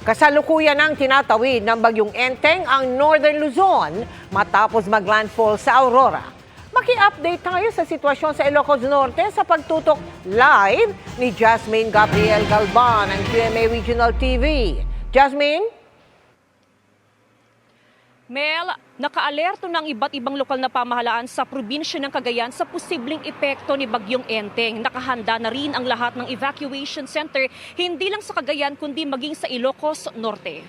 Kasalukuyan ng tinatawid ng bagyong Enteng ang Northern Luzon matapos maglandfall sa Aurora. Maki-update tayo sa sitwasyon sa Ilocos Norte sa pagtutok live ni Jasmine Gabriel Galban ng GMA Regional TV. Jasmine? Mel, nakaalerto ng iba't ibang lokal na pamahalaan sa probinsya ng Cagayan sa posibleng epekto ni Bagyong Enteng. Nakahanda na rin ang lahat ng evacuation center, hindi lang sa Cagayan kundi maging sa Ilocos Norte.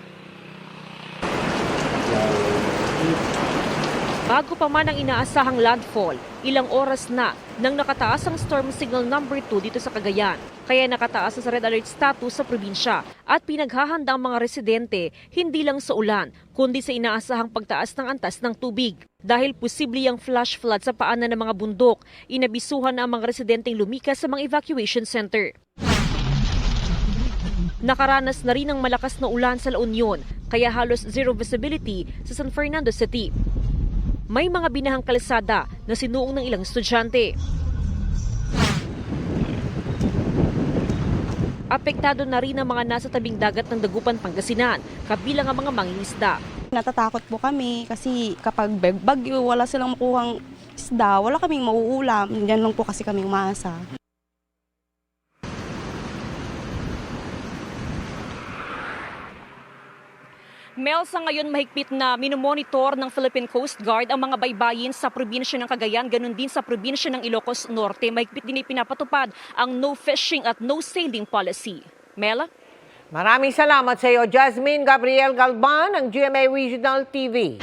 Bago pa man ang inaasahang landfall, ilang oras na nang nakataas ang storm signal number 2 dito sa Cagayan. Kaya nakataas sa red alert status sa probinsya at pinaghahanda ang mga residente hindi lang sa ulan kundi sa inaasahang pagtaas ng antas ng tubig. Dahil posible ang flash flood sa paanan ng mga bundok, inabisuhan na ang mga residenteng lumikas sa mga evacuation center. Nakaranas na rin ng malakas na ulan sa La Union, kaya halos zero visibility sa San Fernando City. May mga binahang kalsada na sinuong ng ilang estudyante. Apektado na rin ang mga nasa tabing dagat ng Dagupan, Pangasinan, kabilang ang mga mangingisda. Natatakot po kami kasi kapag bagyo, wala silang makuhang isda, wala kaming mauulam. Diyan lang po kasi kami umaasa. Mel, sa ngayon mahigpit na minomonitor ng Philippine Coast Guard ang mga baybayin sa probinsya ng Cagayan, ganun din sa probinsya ng Ilocos Norte. Mahigpit din ipinapatupad ang no fishing at no sailing policy. Mel? Maraming salamat sa iyo, Jasmine Gabriel Galban ng GMA Regional TV.